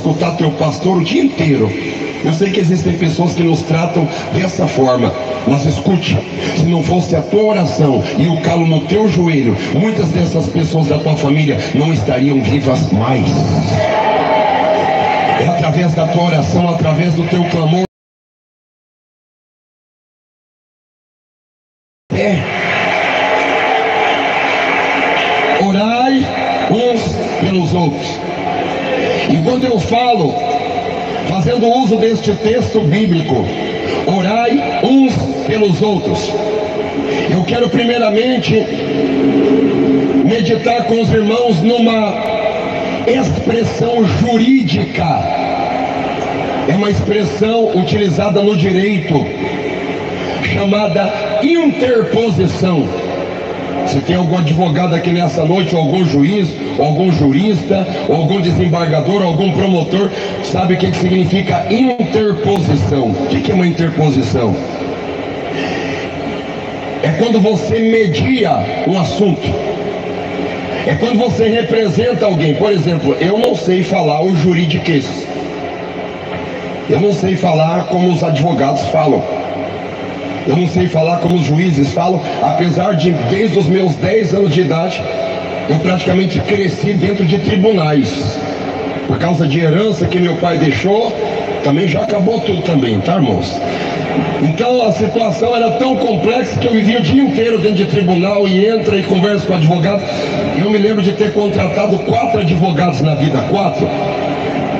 escutar teu pastor o dia inteiro. Eu sei que existem pessoas que nos tratam dessa forma, mas escute, se não fosse a tua oração e o calo no teu joelho, muitas dessas pessoas da tua família não estariam vivas mais. É através da tua oração, através do teu clamor. Orai uns pelos outros. E quando eu falo, fazendo uso deste texto bíblico, orai uns pelos outros, eu quero primeiramente meditar com os irmãos numa expressão jurídica. É uma expressão utilizada no direito, chamada interposição. Se tem algum advogado aqui nessa noite, ou algum juiz, ou algum jurista, ou algum desembargador, ou algum promotor, sabe o que significa interposição? O que é uma interposição? É quando você media um assunto. É quando você representa alguém. Por exemplo, eu não sei falar o juridiquês. Eu não sei falar como os advogados falam. Eu não sei falar como os juízes falam, apesar de, desde os meus 10 anos de idade, eu praticamente cresci dentro de tribunais. Por causa de herança que meu pai deixou, também já acabou tudo também, tá, irmãos? Então a situação era tão complexa que eu vivia o dia inteiro dentro de tribunal e entra e conversa com advogado. Eu me lembro de ter contratado 4 advogados na vida, 4.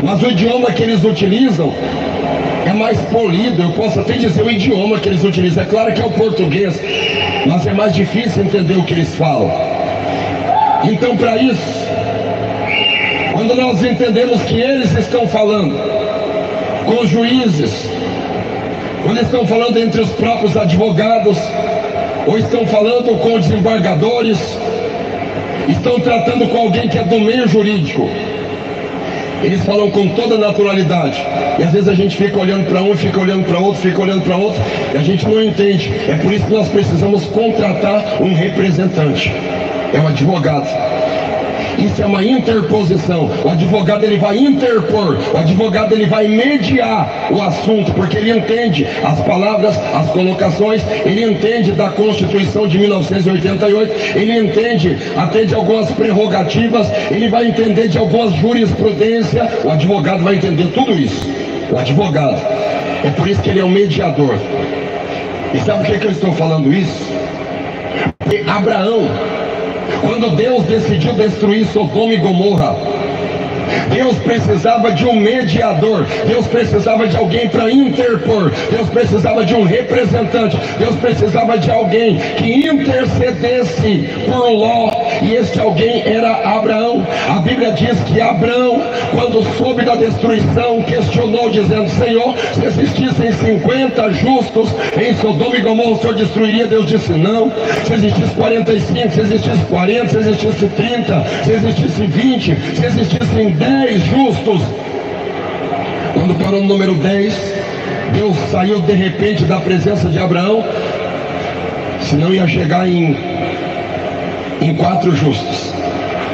Mas o idioma que eles utilizam é mais polido, eu posso até dizer o idioma que eles utilizam. É claro que é o português, mas é mais difícil entender o que eles falam. Então, para isso, quando nós entendemos que eles estão falando com os juízes, quando estão falando entre os próprios advogados, ou estão falando com os desembargadores, estão tratando com alguém que é do meio jurídico, eles falam com toda naturalidade. E às vezes a gente fica olhando para um, fica olhando para outro, fica olhando para outro, e a gente não entende. É por isso que nós precisamos contratar um representante. É um advogado. Isso é uma interposição. O advogado, ele vai interpor. O advogado, ele vai mediar o assunto, porque ele entende as palavras, as colocações. Ele entende da Constituição de 1988. Ele entende até de algumas prerrogativas. Ele vai entender de algumas jurisprudências. O advogado vai entender tudo isso. O advogado. É por isso que ele é um mediador. E sabe por que eu estou falando isso? Porque Abraão, quando Deus decidiu destruir Sodoma e Gomorra, Deus precisava de um mediador. Deus precisava de alguém para interpor. Deus precisava de um representante. Deus precisava de alguém que intercedesse por Ló. E este alguém era Abraão. A Bíblia diz que Abraão, quando soube da destruição, questionou, dizendo: Senhor, se existissem 50 justos em Sodoma e Gomorra, o Senhor destruiria? Deus disse: não. Se existisse 45, se existisse 40, se existisse 30, se existisse 20, se existissem 10 justos. Quando parou no número 10, Deus saiu de repente da presença de Abraão, senão ia chegar em 4 justos.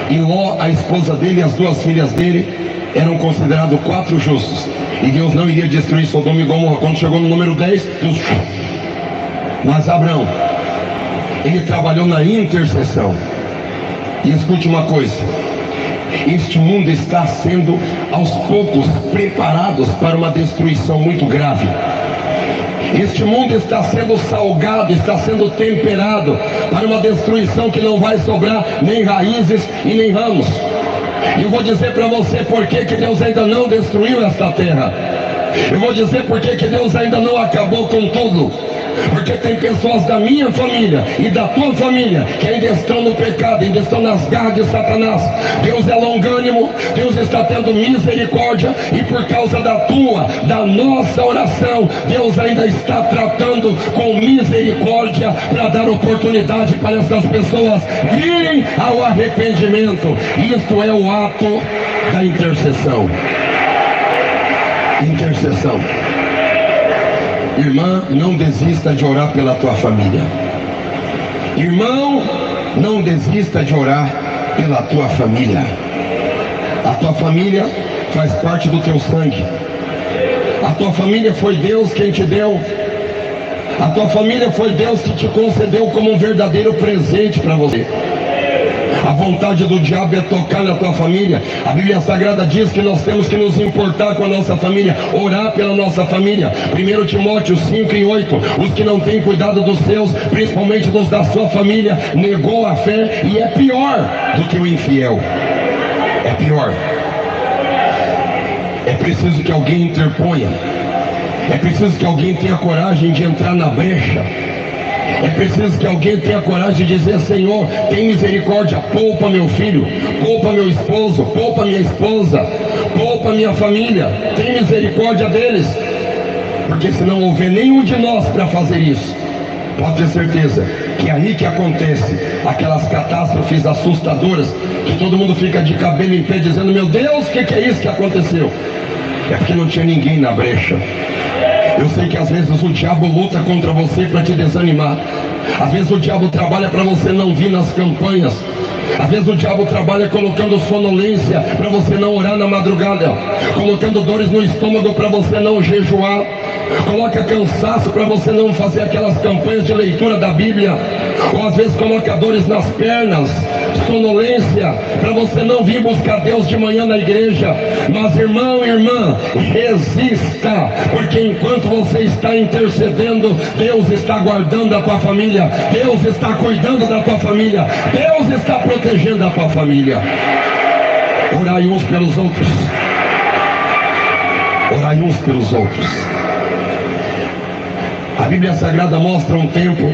E Ló, a esposa dele e as 2 filhas dele eram considerados 4 justos. E Deus não iria destruir Sodoma e Gomorra. Quando chegou no número 10, Deus... Mas Abraão, ele trabalhou na intercessão. E escute uma coisa: este mundo está sendo aos poucos preparado para uma destruição muito grave. Este mundo está sendo salgado, está sendo temperado para uma destruição que não vai sobrar nem raízes e nem ramos. E eu vou dizer para você por que Deus ainda não destruiu esta terra. Eu vou dizer por que Deus ainda não acabou com tudo. Porque tem pessoas da minha família e da tua família que ainda estão no pecado, ainda estão nas garras de Satanás. Deus é longânimo, Deus está tendo misericórdia, e por causa da nossa oração, Deus ainda está tratando com misericórdia para dar oportunidade para essas pessoas virem ao arrependimento. Isto é o ato da intercessão. Intercessão. Irmã, não desista de orar pela tua família. Irmão, não desista de orar pela tua família. A tua família faz parte do teu sangue. A tua família foi Deus quem te deu. A tua família foi Deus que te concedeu como um verdadeiro presente para você. A vontade do diabo é tocar na tua família. A Bíblia Sagrada diz que nós temos que nos importar com a nossa família, orar pela nossa família. 1 Timóteo 5:8. Os que não têm cuidado dos seus, principalmente dos da sua família, negou a fé e é pior do que o infiel. É pior. É preciso que alguém interponha. É preciso que alguém tenha coragem de entrar na brecha. É preciso que alguém tenha coragem de dizer: Senhor, tem misericórdia, poupa meu filho, poupa meu esposo, poupa minha esposa, poupa minha família, tem misericórdia deles. Porque se não houver nenhum de nós para fazer isso, pode ter certeza que é aí que acontece aquelas catástrofes assustadoras, que todo mundo fica de cabelo em pé dizendo: meu Deus, o que é isso que aconteceu? É porque não tinha ninguém na brecha. Eu sei que às vezes o diabo luta contra você para te desanimar. Às vezes o diabo trabalha para você não vir nas campanhas. Às vezes o diabo trabalha colocando sonolência para você não orar na madrugada, colocando dores no estômago para você não jejuar, coloca cansaço para você não fazer aquelas campanhas de leitura da Bíblia, ou às vezes coloca dores nas pernas, sonolência para você não vir buscar Deus de manhã na igreja. Mas irmão e irmã, resista, porque enquanto você está intercedendo, Deus está guardando a tua família, Deus está cuidando da tua família, Deus está protegendo a tua família. Orai uns pelos outros. Orai uns pelos outros. A Bíblia Sagrada mostra um tempo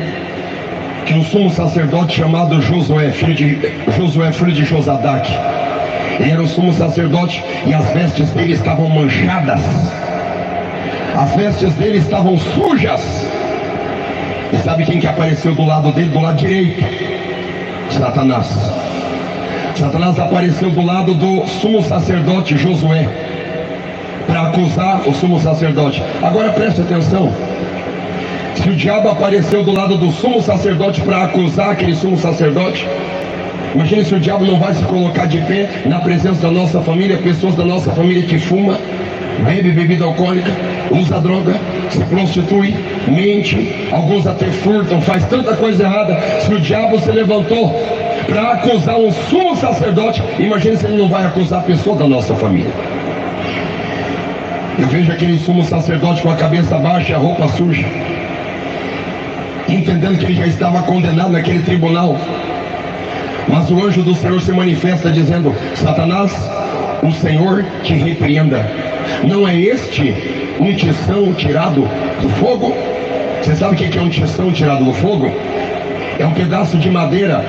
que um sumo sacerdote chamado Josué, filho de Josadaque, ele era o sumo sacerdote e as vestes dele estavam manchadas, as vestes dele estavam sujas. E sabe quem que apareceu do lado dele, do lado direito? Satanás. Satanás apareceu do lado do sumo sacerdote Josué para acusar o sumo sacerdote. Agora preste atenção. Se o diabo apareceu do lado do sumo sacerdote para acusar aquele sumo sacerdote, imagine se o diabo não vai se colocar de pé na presença da nossa família, pessoas da nossa família que fuma, bebe bebida alcoólica, usa droga, se prostitui, mente, alguns até furtam, faz tanta coisa errada. Se o diabo se levantou para acusar um sumo sacerdote, imagine se ele não vai acusar a pessoa da nossa família. Eu vejo aquele sumo sacerdote com a cabeça baixa, a roupa suja, entendendo que ele já estava condenado naquele tribunal. Mas o anjo do Senhor se manifesta dizendo: Satanás, o Senhor te repreenda. Não é este um tição tirado do fogo? Você sabe o que é um tição tirado do fogo? É um pedaço de madeira,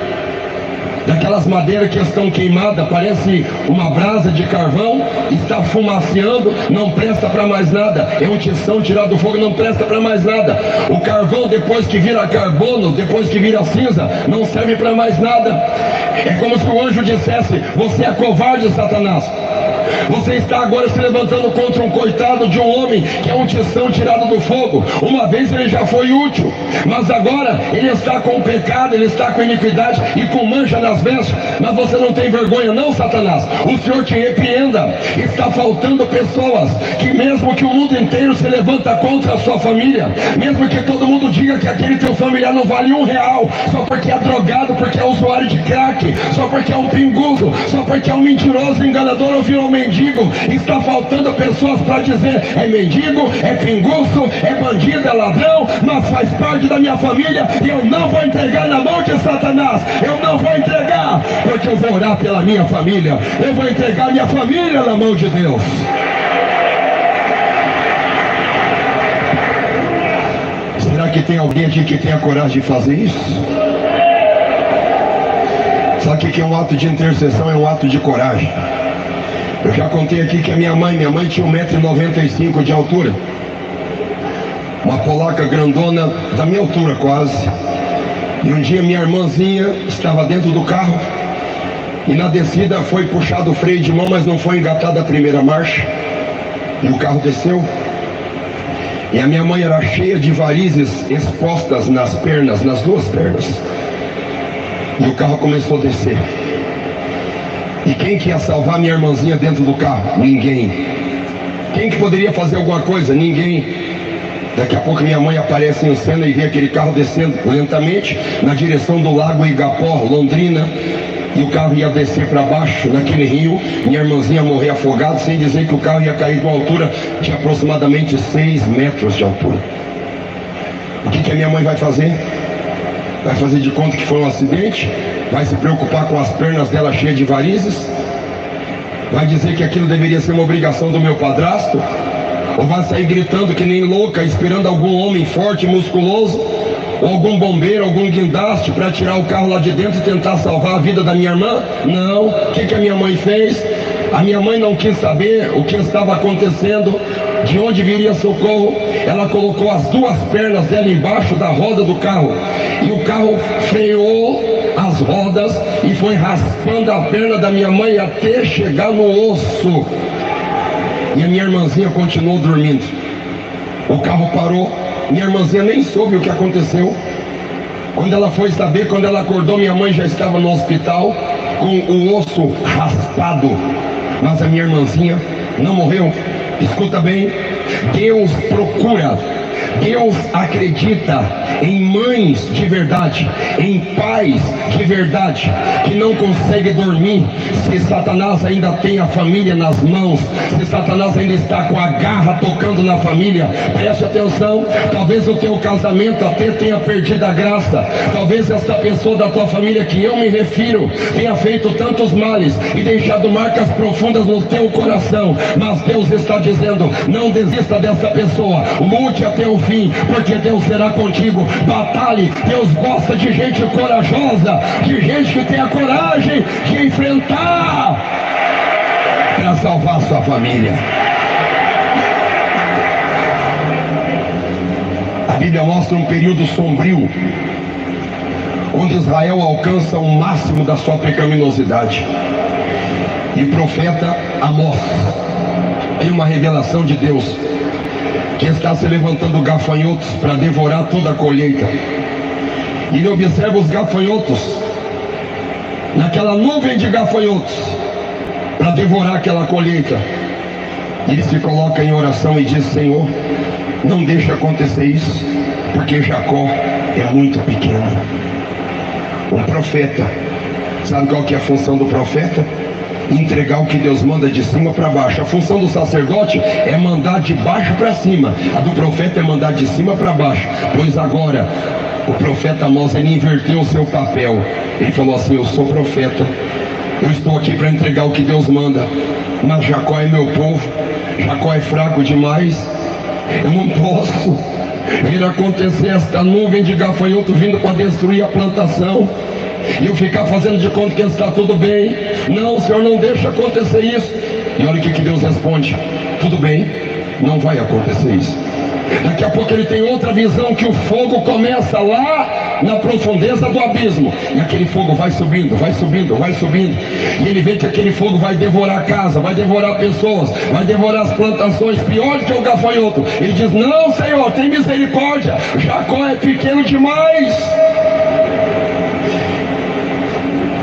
daquelas madeiras que estão queimadas, parece uma brasa de carvão, está fumaceando, não presta para mais nada. É um tição tirado do fogo, não presta para mais nada. O carvão, depois que vira carbono, depois que vira cinza, não serve para mais nada. É como se o anjo dissesse: você é covarde, Satanás. Você está agora se levantando contra um coitado de um homem que é um tição tirado do fogo. Uma vez ele já foi útil, mas agora ele está com pecado, ele está com iniquidade e com mancha nas vestes. Mas você não tem vergonha não, Satanás? O Senhor te repreenda. Está faltando pessoas que, mesmo que o mundo inteiro se levanta contra a sua família, mesmo que todo mundo diga que aquele teu familiar não vale R$1, só porque é drogado, porque é usuário de crack, só porque é um pinguço, só porque é um mentiroso, enganador ou virou mendigo, está faltando pessoas para dizer: é mendigo, é pinguço, é bandido, é ladrão, mas faz parte da minha família e eu não vou entregar na mão de Satanás. Eu não vou entregar, porque eu vou orar pela minha família. Eu vou entregar minha família na mão de Deus. Será que tem alguém aqui que tem a coragem de fazer isso? Sabe o que é um ato de intercessão? É um ato de coragem. Eu já contei aqui que a minha mãe tinha 1,95 m de altura. Uma polaca grandona, da minha altura quase. E um dia minha irmãzinha estava dentro do carro e na descida foi puxado o freio de mão, mas não foi engatada a primeira marcha. E o carro desceu. E a minha mãe era cheia de varizes expostas nas pernas, nas duas pernas. E o carro começou a descer. E quem que ia salvar minha irmãzinha dentro do carro? Ninguém. Quem que poderia fazer alguma coisa? Ninguém. Daqui a pouco minha mãe aparece em cena e vê aquele carro descendo lentamente na direção do Lago Igapó, Londrina. E o carro ia descer para baixo naquele rio. Minha irmãzinha ia morrer afogada, sem dizer que o carro ia cair de uma altura de aproximadamente 6 metros de altura. O que a minha mãe vai fazer? Vai fazer de conta que foi um acidente? Vai se preocupar com as pernas dela cheias de varizes? Vai dizer que aquilo deveria ser uma obrigação do meu padrasto? Ou vai sair gritando que nem louca, esperando algum homem forte e musculoso, ou algum bombeiro, algum guindaste para tirar o carro lá de dentro e tentar salvar a vida da minha irmã? Não. O que a minha mãe fez? A minha mãe não quis saber o que estava acontecendo, de onde viria socorro. Ela colocou as duas pernas dela embaixo da roda do carro, e o carro freou as rodas e foi raspando a perna da minha mãe até chegar no osso. E a minha irmãzinha continuou dormindo. O carro parou, minha irmãzinha nem soube o que aconteceu. Quando ela foi saber, quando ela acordou, minha mãe já estava no hospital com o osso raspado. Mas a minha irmãzinha não morreu. Escuta bem, Deus procura, Deus acredita em mães de verdade, em pais de verdade, que não conseguem dormir se Satanás ainda tem a família nas mãos, se Satanás ainda está com a garra tocando na família. Preste atenção, talvez o teu casamento até tenha perdido a graça, talvez essa pessoa da tua família que eu me refiro tenha feito tantos males e deixado marcas profundas no teu coração, mas Deus está dizendo: não desista dessa pessoa, lute até o fim, porque Deus será contigo. Batalhe. Deus gosta de gente corajosa, de gente que tem a coragem de enfrentar para salvar sua família. A Bíblia mostra um período sombrio, onde Israel alcança o máximo da sua pecaminosidade. E o profeta Amós tem uma revelação de Deus, que está se levantando gafanhotos para devorar toda a colheita. E ele observa os gafanhotos, naquela nuvem de gafanhotos, para devorar aquela colheita. Ele se coloca em oração e diz: Senhor, não deixe acontecer isso, porque Jacó é muito pequeno. Um profeta, sabe qual que é a função do profeta? Entregar o que Deus manda de cima para baixo. A função do sacerdote é mandar de baixo para cima, a do profeta é mandar de cima para baixo. Pois agora o profeta Amós, ele inverteu o seu papel. Ele falou assim: eu sou profeta, eu estou aqui para entregar o que Deus manda, mas Jacó é meu povo, Jacó é fraco demais, eu não posso ver acontecer esta nuvem de gafanhoto vindo para destruir a plantação e eu ficar fazendo de conta que está tudo bem. Não, Senhor, não deixa acontecer isso. E olha o que Deus responde: tudo bem, não vai acontecer isso. Daqui a pouco ele tem outra visão, que o fogo começa lá na profundeza do abismo, e aquele fogo vai subindo, vai subindo, vai subindo, e ele vê que aquele fogo vai devorar a casa, vai devorar pessoas, vai devorar as plantações, pior que o gafanhoto. Ele diz: não, Senhor, tem misericórdia, Jacó é pequeno demais.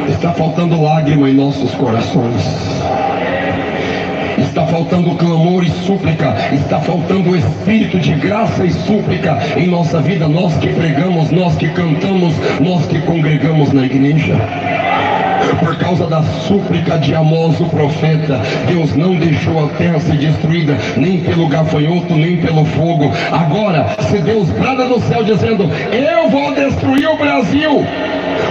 Está faltando lágrima em nossos corações, está faltando clamor e súplica, está faltando o espírito de graça e súplica em nossa vida. Nós que pregamos, nós que cantamos, nós que congregamos na igreja. Por causa da súplica de Amós, o profeta, Deus não deixou a terra ser destruída, nem pelo gafanhoto, nem pelo fogo. Agora, se Deus brada no céu dizendo: eu vou destruir o Brasil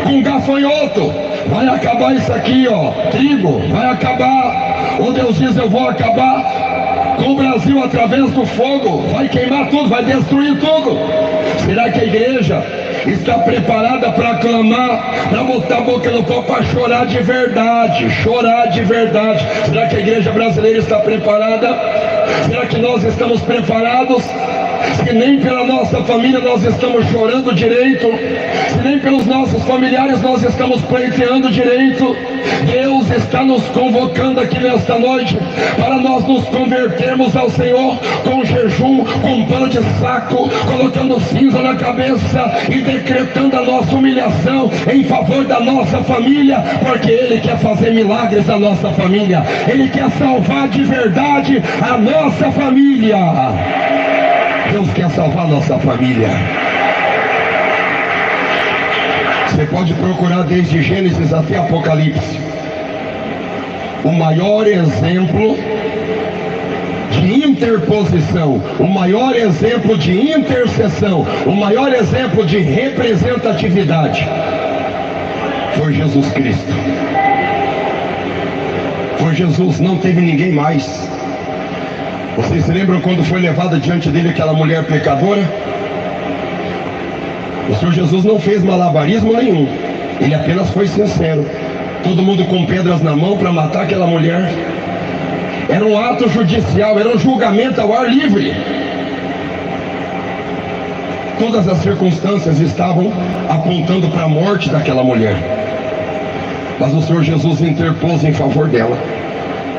com gafanhoto, vai acabar isso aqui, ó, trigo, vai acabar. Ou Deus diz: eu vou acabar com o Brasil através do fogo, vai queimar tudo, vai destruir tudo. Será que a igreja está preparada para clamar, para botar a boca no pau, para chorar de verdade? Chorar de verdade. Será que a igreja brasileira está preparada? Será que nós estamos preparados? Se nem pela nossa família nós estamos chorando direito, se nem pelos nossos familiares nós estamos pleiteando direito, Deus está nos convocando aqui nesta noite para nós nos convertermos ao Senhor com jejum, com pano de saco, colocando cinza na cabeça e decretando a nossa humilhação em favor da nossa família, porque Ele quer fazer milagres na nossa família, Ele quer salvar de verdade a nossa família. Deus quer salvar a nossa família. Você pode procurar desde Gênesis até Apocalipse. O maior exemplo de interposição, o maior exemplo de intercessão, o maior exemplo de representatividade foi Jesus Cristo. Foi Jesus, não teve ninguém mais. Vocês se lembram quando foi levada diante dele aquela mulher pecadora? O Senhor Jesus não fez malabarismo nenhum, Ele apenas foi sincero. Todo mundo com pedras na mão para matar aquela mulher. Era um ato judicial, era um julgamento ao ar livre. Todas as circunstâncias estavam apontando para a morte daquela mulher, mas o Senhor Jesus interpôs em favor dela.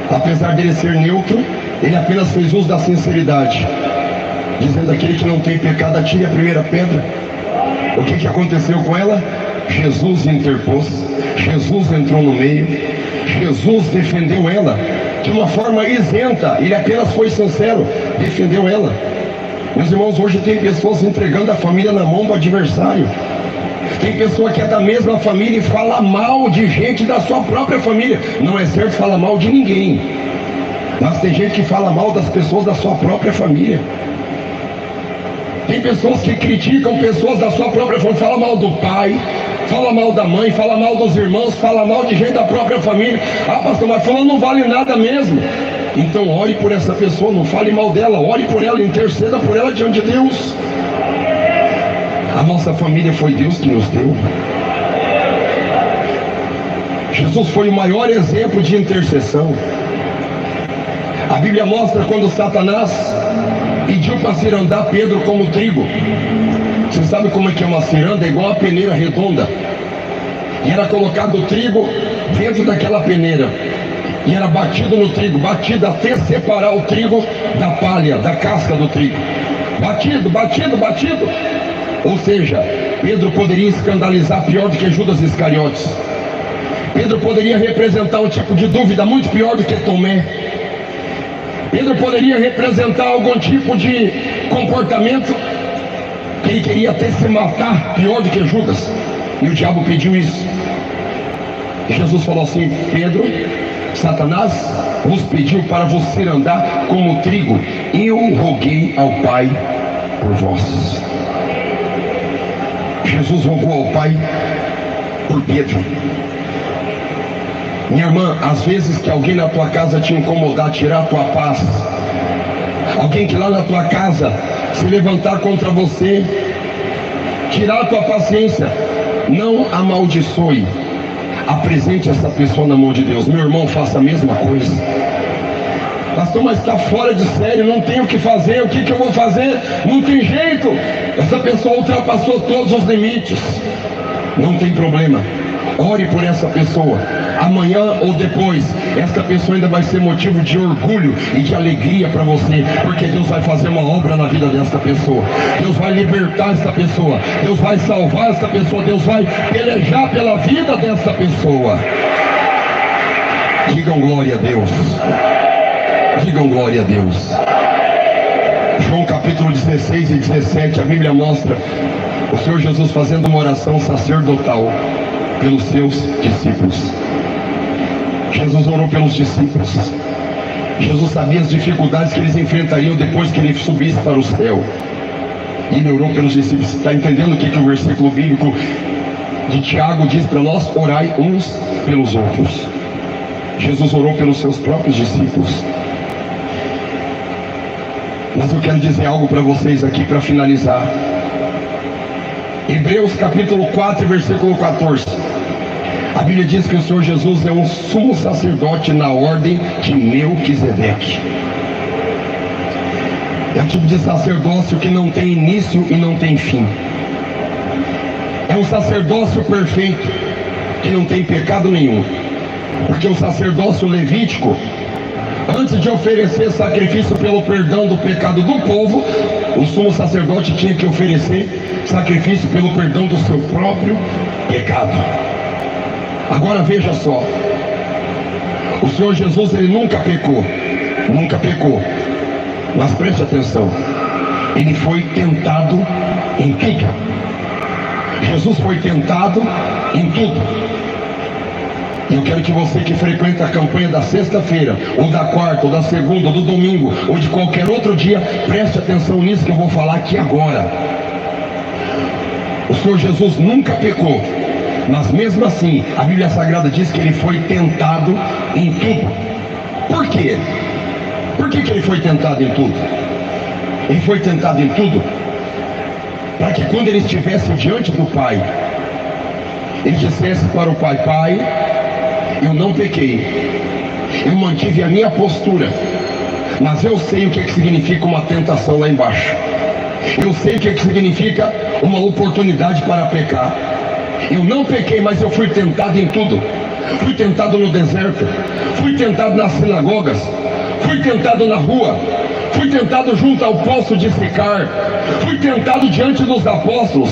Apesar dele ser neutro, Ele apenas fez uso da sinceridade, dizendo: aquele que não tem pecado, atire a primeira pedra. O que aconteceu com ela? Jesus interpôs, Jesus entrou no meio, Jesus defendeu ela de uma forma isenta. Ele apenas foi sincero, defendeu ela. Meus irmãos, hoje tem pessoas entregando a família na mão do adversário. Tem pessoa que é da mesma família e fala mal de gente da sua própria família. Não é certo falar mal de ninguém, mas tem gente que fala mal das pessoas da sua própria família. Tem pessoas que criticam pessoas da sua própria família, fala mal do pai, fala mal da mãe, fala mal dos irmãos, fala mal de gente da própria família. Ah, pastor, mas falando não vale nada mesmo. Então ore por essa pessoa, não fale mal dela, ore por ela, interceda por ela diante de Deus. A nossa família foi Deus que nos deu. Jesus foi o maior exemplo de intercessão. A Bíblia mostra quando Satanás pediu para cirandar Pedro como trigo. Você sabe como é que é uma ciranda? É igual a peneira redonda. E era colocado o trigo dentro daquela peneira, e era batido no trigo, batido até separar o trigo da palha, da casca do trigo. Batido, batido, batido. Ou seja, Pedro poderia escandalizar pior do que Judas Iscariotes. Pedro poderia representar um tipo de dúvida muito pior do que Tomé. Pedro poderia representar algum tipo de comportamento que ele queria até se matar, pior do que Judas. E o diabo pediu isso. E Jesus falou assim: Pedro, Satanás vos pediu para vos cirandar como trigo. Eu roguei ao Pai por vós. Jesus rogou ao Pai por Pedro. Minha irmã, às vezes que alguém na tua casa te incomodar, tirar a tua paz, alguém que lá na tua casa se levantar contra você, tirar a tua paciência, não amaldiçoe, apresente essa pessoa na mão de Deus. Meu irmão, faça a mesma coisa. Pastor, mas está fora de série, não tenho o que fazer, o que eu vou fazer? Não tem jeito, essa pessoa ultrapassou todos os limites. Não tem problema, ore por essa pessoa. Amanhã ou depois, essa pessoa ainda vai ser motivo de orgulho e de alegria para você, porque Deus vai fazer uma obra na vida dessa pessoa. Deus vai libertar essa pessoa, Deus vai salvar essa pessoa, Deus vai pelejar pela vida dessa pessoa. Digam glória a Deus. Digam glória a Deus. João capítulo 16 e 17, a Bíblia mostra o Senhor Jesus fazendo uma oração sacerdotal pelos seus discípulos. Jesus orou pelos discípulos. Jesus sabia as dificuldades que eles enfrentariam depois que ele subisse para o céu. E ele orou pelos discípulos. Está entendendo o que o versículo bíblico de Tiago diz para nós? Orai uns pelos outros. Jesus orou pelos seus próprios discípulos. Mas eu quero dizer algo para vocês aqui para finalizar. Hebreus capítulo 4, versículo 14. A Bíblia diz que o Senhor Jesus é um sumo sacerdote na ordem de Melquisedeque. É um tipo de sacerdócio que não tem início e não tem fim. É um sacerdócio perfeito, que não tem pecado nenhum. Porque o sacerdócio levítico, antes de oferecer sacrifício pelo perdão do pecado do povo, o sumo sacerdote tinha que oferecer sacrifício pelo perdão do seu próprio pecado. Agora veja só, o Senhor Jesus, ele nunca pecou, mas preste atenção, ele foi tentado em tudo. Jesus foi tentado em tudo. Eu quero que você que frequenta a campanha da sexta-feira, ou da quarta, ou da segunda, ou do domingo, ou de qualquer outro dia, preste atenção nisso que eu vou falar aqui agora. O Senhor Jesus nunca pecou, mas mesmo assim, a Bíblia Sagrada diz que ele foi tentado em tudo. Por quê? Por que ele foi tentado em tudo? Ele foi tentado em tudo para que quando ele estivesse diante do Pai, ele dissesse para o Pai: Pai, eu não pequei, eu mantive a minha postura, mas eu sei o que significa uma tentação lá embaixo. Eu sei o que significa uma oportunidade para pecar. Eu não pequei, mas eu fui tentado em tudo. Fui tentado no deserto, fui tentado nas sinagogas, fui tentado na rua, fui tentado junto ao poço de Sicar, fui tentado diante dos apóstolos,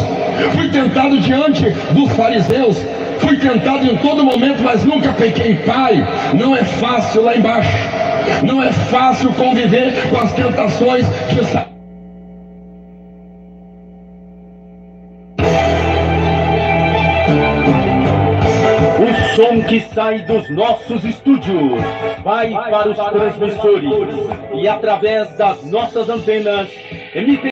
fui tentado diante dos fariseus, fui tentado em todo momento, mas nunca pequei. Pai, não é fácil lá embaixo, não é fácil conviver com as tentações que O som que sai dos nossos estúdios vai para os transmissores e através das nossas antenas emite